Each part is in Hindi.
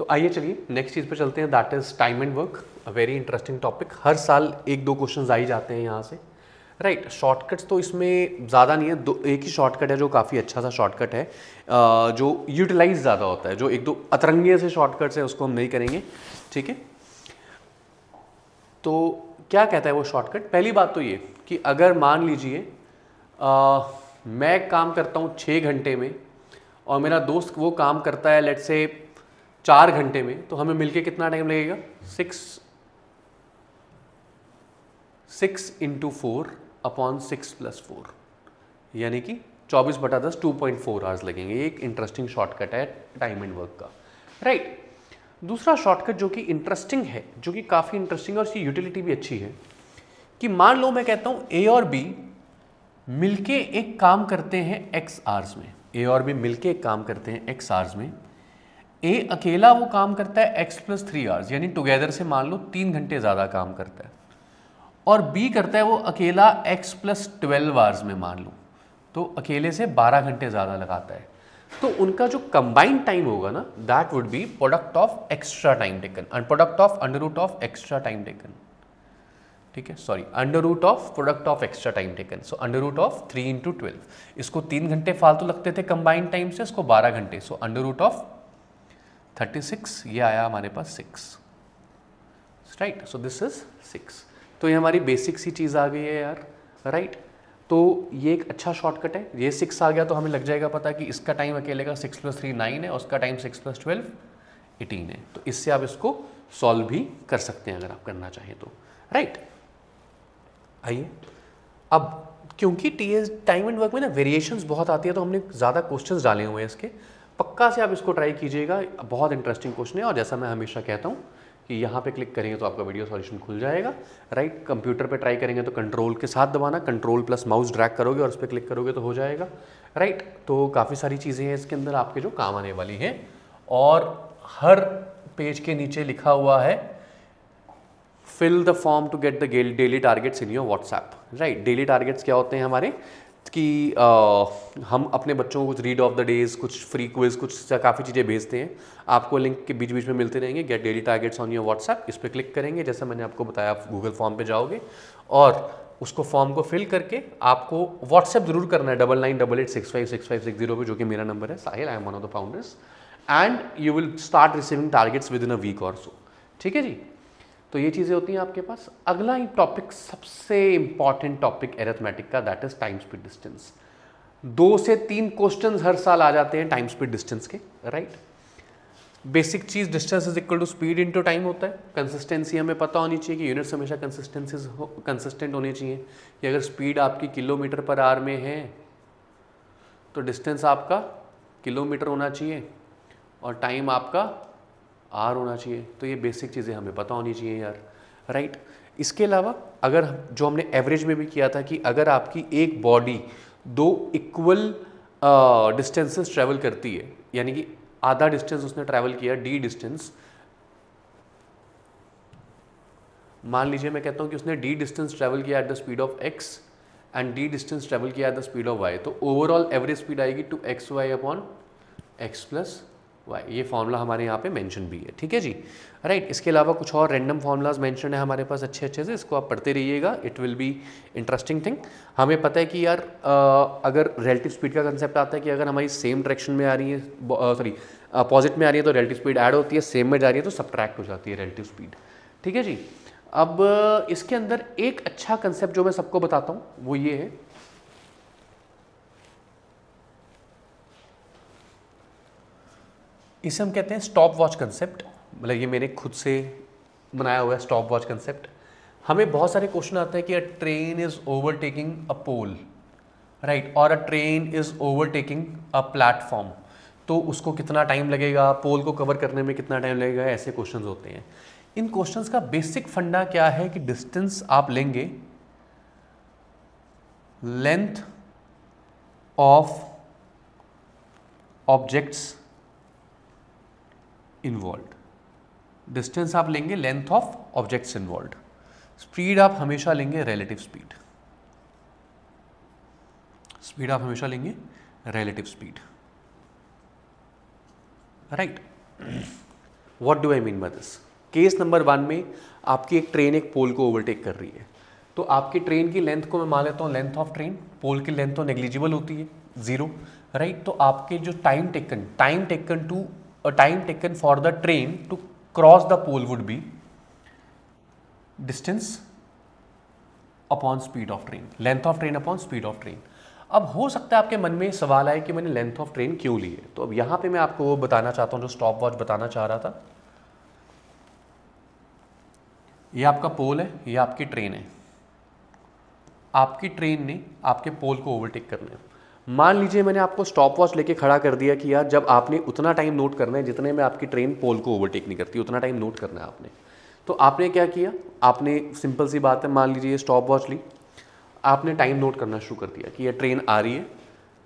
तो आइए चलिए नेक्स्ट चीज़ पे चलते हैं, that is time and work, a very interesting topic. हर साल एक दो क्वेश्चन आ ही जाते हैं यहाँ से, राइट। शॉर्टकट्स तो इसमें ज़्यादा नहीं है, एक ही शॉर्टकट है जो काफ़ी अच्छा सा शॉर्टकट है, जो यूटिलाइज ज़्यादा होता है। जो एक दो अतरंगे से शॉर्टकट्स हैं उसको हम नहीं करेंगे, ठीक है। तो क्या कहता है वो शॉर्टकट? पहली बात तो ये कि अगर मान लीजिए मैं काम करता हूँ 6 घंटे में और मेरा दोस्त वो काम करता है लेट्स से 4 घंटे में, तो हमें मिलके कितना टाइम लगेगा? 6 इंटू 4 अपॉन 6 + 4, यानी कि 24/10 2.4 आवर्स लगेंगे। ये एक इंटरेस्टिंग शॉर्टकट है टाइम एंड वर्क का, राइट। दूसरा शॉर्टकट जो कि इंटरेस्टिंग है, जो कि काफ़ी इंटरेस्टिंग है और इसकी यूटिलिटी भी अच्छी है, कि मान लो मैं कहता हूँ ए और बी मिलके एक काम करते हैं x आवर्स में। ए और बी मिलके एक काम करते हैं x आवर्स में। ए अकेला वो काम करता है x + 3 आवर्स, यानी टुगेदर से मान लो 3 घंटे ज़्यादा काम करता है, और बी करता है वो अकेला x + 12 आवर्स में मान लो, तो अकेले से 12 घंटे ज़्यादा लगाता है। तो उनका जो कंबाइंड टाइम होगा ना, that would be product of extra time taken and product of √of extra time taken, ठीक है, sorry, √of product of extra time taken. So √of 3 × 12, इसको 3 घंटे फालतू लगते थे कंबाइंड टाइम से, इसको 12 घंटे, सो √ऑफ 36, ये आया हमारे पास 6, राइट। So this is 6। तो ये हमारी बेसिक सी चीज़ आ गई है यार, राइट। तो ये एक अच्छा शॉर्टकट है। ये 6 आ गया तो हमें लग जाएगा पता कि इसका टाइम अकेले का 6 + 3 9 है, उसका टाइम 6 + 12 18 है। तो इससे आप इसको सॉल्व भी कर सकते हैं अगर आप करना चाहें तो, राइट। आइए अब, क्योंकि टीएस टाइम एंड वर्क में ना वेरिएशंस बहुत आती है, तो हमने ज़्यादा क्वेश्चंस डाले हुए हैं इसके, पक्का से आप इसको ट्राई कीजिएगा, बहुत इंटरेस्टिंग क्वेश्चन है। और जैसा मैं हमेशा कहता हूँ कि यहाँ पे क्लिक करेंगे तो आपका वीडियो सॉल्यूशन खुल जाएगा, राइट। कंप्यूटर पे ट्राई करेंगे तो कंट्रोल के साथ दबाना, कंट्रोल + माउस ड्रैग करोगे और उस पर क्लिक करोगे तो हो जाएगा, राइट। तो काफ़ी सारी चीज़ें हैं इसके अंदर आपके जो काम आने वाली हैं। और हर पेज के नीचे लिखा हुआ है fill the form to get the daily targets in your WhatsApp, right. Daily targets क्या होते हैं हमारे कि हम अपने बच्चों को कुछ रीड ऑफ द डेज, कुछ फ्री क्विज, कुछ काफ़ी चीज़ें भेजते हैं, आपको लिंक के बीच बीच में मिलते रहेंगे। Gate daily targets on your WhatsApp, इस पर क्लिक करेंगे, जैसा मैंने आपको बताया, आप गूगल फॉर्म पे जाओगे और उसको फॉर्म को फिल करके आपको व्हाट्सएप जरूर करना है 9988656560 पे, जो कि मेरा नंबर है, Sahil, I am one of the founders, and you will start receiving targets within a week और सो, ठीक है जी। तो ये चीज़ें होती हैं आपके पास। अगला ही टॉपिक, सबसे इंपॉर्टेंट टॉपिक एरिथमेटिक का, that is time speed distance. 2 से 3 क्वेश्चंस हर साल आ जाते हैं टाइम स्पीड डिस्टेंस के, राइट। बेसिक चीज़ distance is equal to speed into time होता है। कंसिस्टेंसी हमें पता होनी चाहिए कि यूनिट्स हमेशा कंसिस्टेंट होनी चाहिए, कि अगर स्पीड आपकी km/h में है तो डिस्टेंस आपका किलोमीटर होना चाहिए और टाइम आपका आर होना चाहिए। तो ये बेसिक चीज़ें हमें पता होनी चाहिए यार, राइट। इसके अलावा अगर जो हमने एवरेज में भी किया था कि अगर आपकी एक बॉडी 2 इक्वल डिस्टेंसेस ट्रैवल करती है, यानी कि आधा डिस्टेंस उसने ट्रैवल किया, डी डिस्टेंस, मान लीजिए मैं कहता हूँ कि उसने डी डिस्टेंस ट्रैवल किया at the speed of x and D distance travel किया at the speed of y, तो ओवरऑल एवरेज स्पीड आएगी 2xy अपॉन x + y। ये फॉर्मूला हमारे यहाँ पे मेंशन भी है, ठीक है जी, राइट। इसके अलावा कुछ और रैंडम फॉर्मूलाज मेंशन है हमारे पास अच्छे अच्छे से, इसको आप पढ़ते रहिएगा, it will be interesting thing. हमें पता है कि यार अगर रिलेटिव स्पीड का कंसेप्ट आता है कि अगर हमारी सेम डायरेक्शन में आ रही है, सॉरी अपोजिट में आ रही है तो रिलेटिव स्पीड ऐड होती है, सेम में जा रही है तो सब्ट्रैक्ट हो जाती है रिलेटिव स्पीड, ठीक है जी। अब इसके अंदर एक अच्छा कंसेप्ट जो मैं सबको बताता हूँ वो ये है, इसे हम कहते हैं स्टॉप वॉच कंसेप्ट। मतलब ये मैंने खुद से बनाया हुआ है स्टॉप वॉच कंसेप्ट। हमें बहुत सारे क्वेश्चन आते हैं कि a train is overtaking a pole, right, और a train is overtaking a platform, तो उसको कितना टाइम लगेगा, पोल को कवर करने में कितना टाइम लगेगा, ऐसे क्वेश्चंस होते हैं। इन क्वेश्चंस का बेसिक फंडा क्या है कि डिस्टेंस आप लेंगे length of objects involve, distance आप लेंगे length of objects involve, speed आप हमेशा लेंगे रिलेटिव स्पीड, स्पीड आप हमेशा लेंगे relative speed, right. What do I mean by this? Case number 1 में आपकी एक ट्रेन एक पोल को ओवरटेक कर रही है, तो आपकी ट्रेन की लेंथ को मैं मान लेता हूँ लेंथ ऑफ ट्रेन, पोल की लेंथ तो नेग्लिजिबल होती है 0, राइट। तो आपके जो time taken for the train to cross the pole would be distance upon speed of train, length of train upon speed of train. अब हो सकता है आपके मन में सवाल आए कि मैंने लेंथ ऑफ ट्रेन क्यों ली है, तो अब यहां पे मैं आपको वो बताना चाहता हूं जो स्टॉप वॉच बताना चाह रहा था। ये आपका पोल है, ये आपकी ट्रेन है, आपकी ट्रेन ने आपके पोल को ओवरटेक करना है। मान लीजिए मैंने आपको स्टॉप वॉच लेके खड़ा कर दिया कि यार जब आपने उतना टाइम नोट करना है जितने में आपकी ट्रेन पोल को ओवरटेक नहीं करती, उतना टाइम नोट करना है आपने। तो आपने क्या किया, आपने सिंपल सी बात है, मान लीजिए ये स्टॉप वॉच ली, आपने टाइम नोट करना शुरू कर दिया कि ये ट्रेन आ रही है।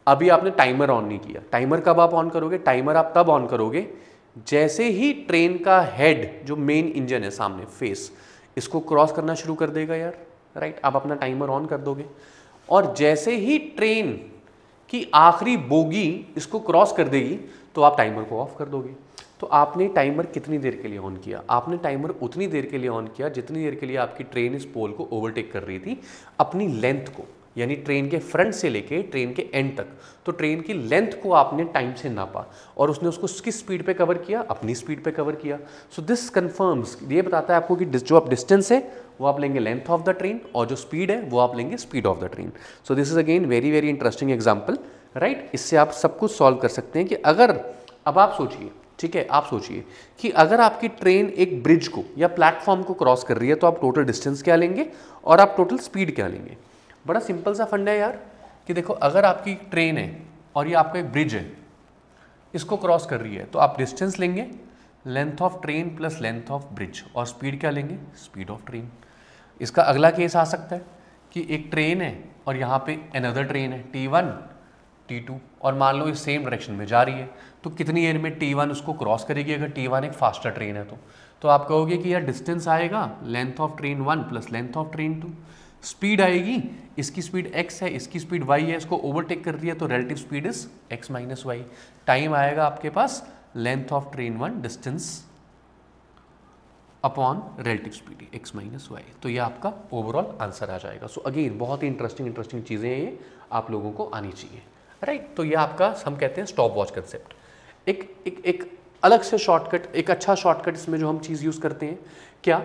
अभी आपने टाइमर ऑन नहीं किया। टाइमर कब आप ऑन करोगे? टाइमर आप तब ऑन करोगे जैसे ही ट्रेन का हेड, जो मेन इंजन है सामने फेस, इसको क्रॉस करना शुरू कर देगा यार, राइट। आप अपना टाइमर ऑन कर दोगे और जैसे ही ट्रेन की आखिरी बोगी इसको क्रॉस कर देगी तो आप टाइमर को ऑफ कर दोगे। तो आपने टाइमर कितनी देर के लिए ऑन किया? आपने टाइमर उतनी देर के लिए ऑन किया जितनी देर के लिए आपकी ट्रेन इस पोल को ओवरटेक कर रही थी अपनी लेंथ को, यानी ट्रेन के फ्रंट से लेके ट्रेन के एंड तक। तो ट्रेन की लेंथ को आपने टाइम से नापा और उसने उसको किस स्पीड पे कवर किया? अपनी स्पीड पे कवर किया। सो दिस कंफर्म्स, ये बताता है आपको कि जो आप डिस्टेंस है वो आप लेंगे लेंथ ऑफ द ट्रेन और जो स्पीड है वो आप लेंगे speed of the train. So this is again very very interesting example, right. इससे आप सब कुछ सॉल्व कर सकते हैं कि अगर, अब आप सोचिए, ठीक है, आप सोचिए कि अगर आपकी ट्रेन एक ब्रिज को या प्लेटफॉर्म को क्रॉस कर रही है तो आप टोटल डिस्टेंस क्या लेंगे और आप टोटल स्पीड क्या लेंगे? बड़ा सिंपल सा फंडा है यार कि देखो, अगर आपकी ट्रेन है और ये आपका एक ब्रिज है, इसको क्रॉस कर रही है, तो आप डिस्टेंस लेंगे length of train plus length of bridge, और स्पीड क्या लेंगे? Speed of train. इसका अगला केस आ सकता है कि एक ट्रेन है और यहाँ पे अनदर ट्रेन है T1 T2, और मान लो ये सेम डायरेक्शन में जा रही है, तो कितनी देर में T1 उसको क्रॉस करेगी? अगर T1 एक फास्टर ट्रेन है तो आप कहोगे कि यार डिस्टेंस आएगा length of train 1 plus length of train 2, speed आएगी, इसकी स्पीड x है, इसकी स्पीड y है, इसको ओवरटेक कर रही है तो relative speed is x minus Y. Time आएगा आपके पास length of train 1 distance upon relative speed x minus Y. तो ये आपका ओवरऑल आंसर आ जाएगा। सो अगेन बहुत ही इंटरेस्टिंग चीज़ें हैं, ये आप लोगों को आनी चाहिए, राइट। तो ये आपका हम कहते हैं स्टॉप वॉच कंसेप्ट। एक अलग से शॉर्टकट, एक अच्छा शॉर्टकट इसमें जो हम चीज़ यूज़ करते हैं क्या,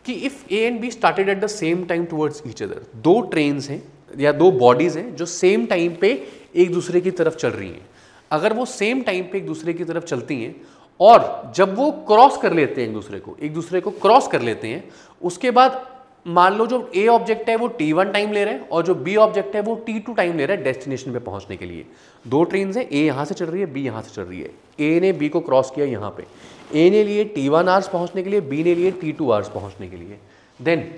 कि if A and B started at the same time towards each other, दो ट्रेन्स हैं या दो बॉडीज़ हैं जो सेम टाइम पे एक दूसरे की तरफ चल रही हैं। अगर वो सेम टाइम पे एक दूसरे की तरफ चलती हैं और जब वो क्रॉस कर लेते हैं एक दूसरे को क्रॉस कर लेते हैं, उसके बाद मान लो जो A ऑब्जेक्ट है वो T1 टाइम ले रहे हैं और जो B ऑब्जेक्ट है वो T2 टाइम ले रहा है डेस्टिनेशन पे पहुंचने के लिए। दो ट्रेन है, A यहाँ से चल रही है, B यहाँ से चल रही है। A ने B को क्रॉस किया यहाँ पे, A ने लिए T1 आवर्स पहुंचने के लिए, B ने लिए T2 आवर्स पहुंचने के लिए। Then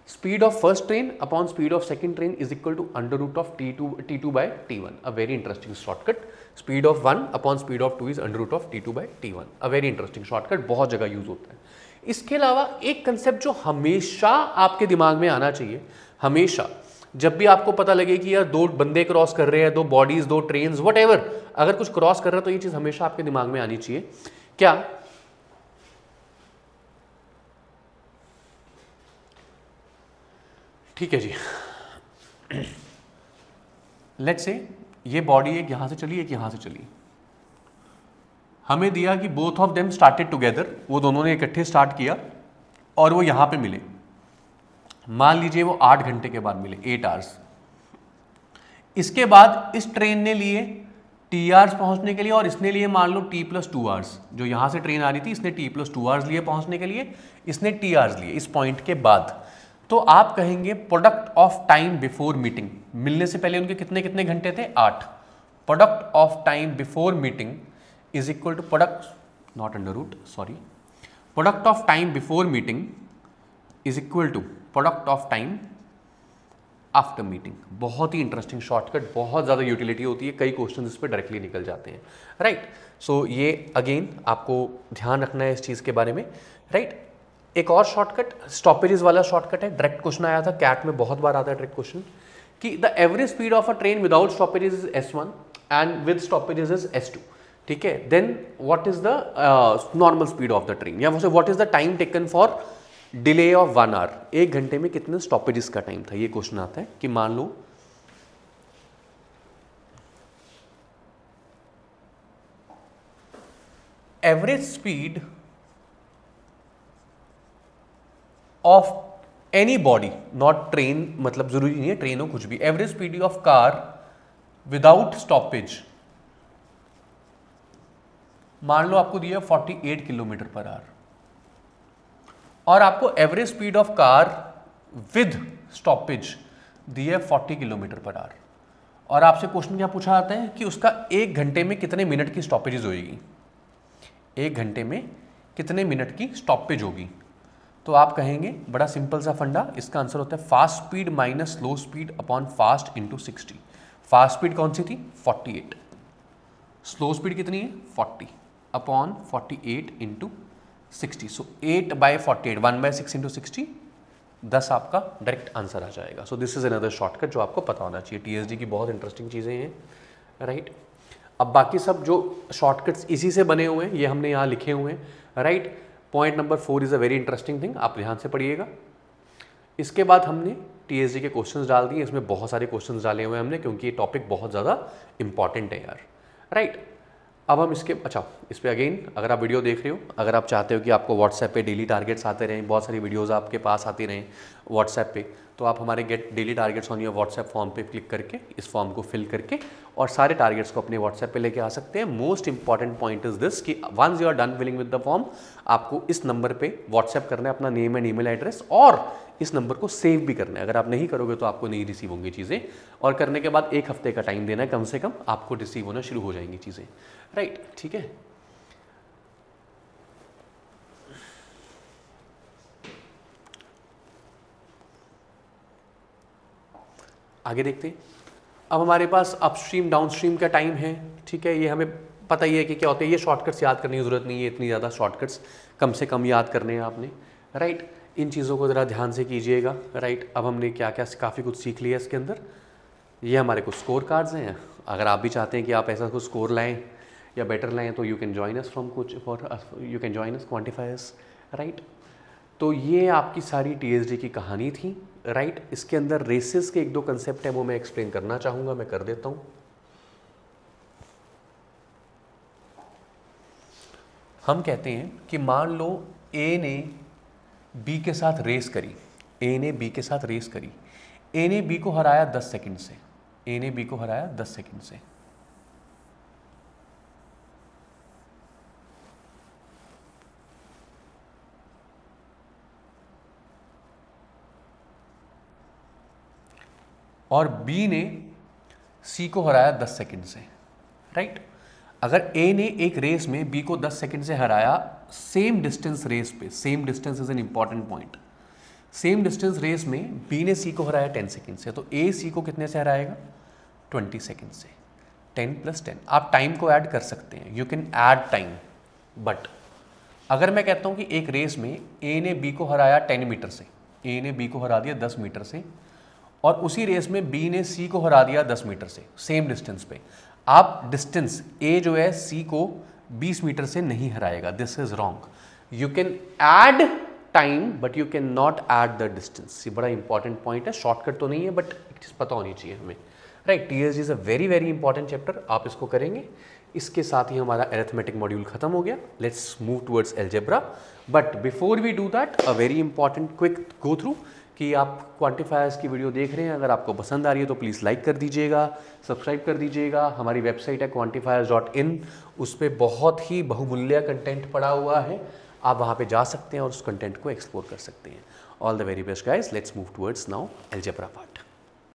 speed of first train upon speed of second train is equal to under root of T2 by T1, a very interesting shortcut. Speed of 1 upon speed of 2 is under root of T2 by T1, a very interesting shortcut, बहुत जगह यूज होता है। इसके अलावा एक कंसेप्ट जो हमेशा आपके दिमाग में आना चाहिए, हमेशा जब भी आपको पता लगे कि यार दो बंदे क्रॉस कर रहे हैं, दो बॉडीज, दो ट्रेन्स, व्हाटएवर, अगर कुछ क्रॉस कर रहा है तो ये चीज हमेशा आपके दिमाग में आनी चाहिए। क्या? ठीक है जी, लेट्स से ये बॉडी एक यहां से चली, एक यहां से चली, हमें दिया कि both of them started together, वो दोनों ने इकट्ठे स्टार्ट किया और वो यहां पे मिले। मान लीजिए वो 8 घंटे के बाद मिले, 8 आवर्स। इसके बाद इस ट्रेन ने लिए T आवर्स पहुंचने के लिए और इसने लिए मान लो T+2 आवर्स। जो यहां से ट्रेन आ रही थी इसने T+2 आवर्स लिए पहुंचने के लिए, इसने T आवर्स लिए इस पॉइंट के बाद। तो आप कहेंगे product of time before meeting, मिलने से पहले उनके कितने कितने घंटे थे? 8। Product of time before meeting is equal to product of time before meeting is equal to product of time after meeting. बहुत ही इंटरेस्टिंग शॉर्टकट, बहुत ज़्यादा यूटिलिटी होती है, कई क्वेश्चन इस पर डायरेक्टली निकल जाते हैं, राइट। सो ये अगेन आपको ध्यान रखना है इस चीज़ के बारे में, राइट। एक और शॉर्टकट स्टॉपेजेस वाला शॉर्टकट है, डायरेक्ट क्वेश्चन आया था कैट में, बहुत बार आता है डायरेक्ट क्वेश्चन कि the average speed of a train without stoppages is S1 and with stoppages is S2। ठीक है। Then what is the normal speed of the train, या what is the time taken for delay of 1 hour, 1 घंटे में कितने स्टॉपेजेस का टाइम था। ये क्वेश्चन आता है कि मान लो average speed of any body, not train, मतलब जरूरी नहीं है ट्रेन हो, कुछ भी, average speed of car without stoppage, मान लो आपको दिया 48 किलोमीटर पर आवर, और आपको average speed of car with stoppage दी है 40 किलोमीटर पर आवर, और आपसे क्वेश्चन क्या पूछा जाता है कि उसका 1 घंटे में कितने मिनट की स्टॉपेजेस होगी, 1 घंटे में कितने मिनट की स्टॉपेज होगी। तो आप कहेंगे बड़ा सिंपल सा फंडा, इसका आंसर होता है fast speed minus slow speed upon fast into 60। Fast speed कौन सी थी 48, स्लो स्पीड कितनी है 40 अपॉन 48 इंटू 60। सो 8/48, 1/6 इंटू 60, 10 आपका डायरेक्ट आंसर आ जाएगा। So this is another shortcut जो आपको पता होना चाहिए। टीएसडी की बहुत इंटरेस्टिंग चीज़ें हैं, राइट। अब बाकी सब जो शॉर्टकट्स इसी से बने हुए हैं ये हमने यहाँ लिखे हुए हैं, right. Point number 4 is a very interesting thing, आप ध्यान से पढ़िएगा। इसके बाद हमने टीएसडी के क्वेश्चंस डाल दिए, इसमें बहुत सारे क्वेश्चंस डाले हुए हैं हमने, क्योंकि ये टॉपिक बहुत ज़्यादा इंपॉर्टेंट है यार, राइट। अब हम इसके इस पर अगेन अगर आप वीडियो देख रहे हो, अगर आप चाहते हो कि आपको व्हाट्सएप पे डेली टारगेट्स आते रहें, बहुत सारी वीडियोस आपके पास आती रहें व्हाट्सएप पे, तो आप हमारे gate daily targets on your WhatsApp form पे क्लिक करके इस फॉर्म को फिल करके और सारे टारगेट्स को अपने व्हाट्सएप पे लेके आ सकते हैं। Most important point is this कि once you are done filling with the form, आपको इस नंबर पे व्हाट्सएप करना है अपना नेम एंड ईमेल एड्रेस, और इस नंबर को सेव भी करना है। अगर आप नहीं करोगे तो आपको नहीं रिसीव होंगी चीज़ें, और करने के बाद 1 हफ्ते का टाइम देना है कम से कम, आपको रिसीव होना शुरू हो जाएंगी चीज़ें, राइट, ठीक है। आगे देखते हैं। अब हमारे पास अपस्ट्रीम डाउनस्ट्रीम का टाइम है, ठीक है। ये हमें पता ही है कि क्या होते हैं, ये शॉर्टकट्स याद करने की ज़रूरत नहीं है, इतनी ज़्यादा शॉर्टकट्स कम से कम याद करने हैं आपने, राइट। इन चीज़ों को ज़रा ध्यान से कीजिएगा, राइट। अब हमने क्या क्या काफ़ी कुछ सीख लिया इसके अंदर। ये हमारे कुछ स्कोर कार्ड्स हैं, अगर आप भी चाहते हैं कि आप ऐसा कुछ स्कोर लाएँ या बेटर लाएँ तो you can join us from कुछ for you can join us quantifiers, right. तो ये आपकी सारी टीएसडी की कहानी थी, राइट। इसके अंदर रेसेस के 1-2 कंसेप्ट हैं, वो मैं एक्सप्लेन करना चाहूँगा, मैं कर देता हूँ। हम कहते हैं कि मान लो ए ने बी के साथ रेस करी, ए ने बी के साथ रेस करी, ए ने बी को हराया 10 सेकंड से, ए ने बी को हराया 10 सेकंड से। और बी ने सी को हराया 10 सेकंड से, राइट। अगर ए ने एक रेस में बी को 10 सेकंड से हराया, सेम डिस्टेंस रेस पे, same distance is an important point, same distance race में बी ने सी को हराया 10 सेकंड से, तो ए सी को कितने से हराएगा 20 सेकंड से। 10 + 10, आप टाइम को ऐड कर सकते हैं, you can add time. But अगर मैं कहता हूं कि एक रेस में ए ने बी को हराया 10 मीटर से, ए ने बी को हरा दिया 10 मीटर से, और उसी रेस में बी ने सी को हरा दिया 10 मीटर से, सेम डिस्टेंस पे, आप डिस्टेंस ए जो है सी को 20 मीटर से नहीं हराएगा, this is wrong. You can add time but you can not add the distance. ये बड़ा इंपॉर्टेंट पॉइंट है, शॉर्टकट तो नहीं है बट एक चीज़ पता होनी चाहिए हमें, right. TSD is a very very important chapter, आप इसको करेंगे। इसके साथ ही हमारा अरिथमेटिक मॉड्यूल खत्म हो गया। Let's move towards algebra, but before we do that a very important quick go through कि आप क्वांटिफायर्स की वीडियो देख रहे हैं, अगर आपको पसंद आ रही है तो प्लीज़ लाइक कर दीजिएगा, सब्सक्राइब कर दीजिएगा। हमारी वेबसाइट है quantifiers.in, उस पर बहुत ही बहुमूल्य कंटेंट पड़ा हुआ है, आप वहाँ पे जा सकते हैं और उस कंटेंट को एक्सप्लोर कर सकते हैं। All the very best guys, let's move towards now algebra part.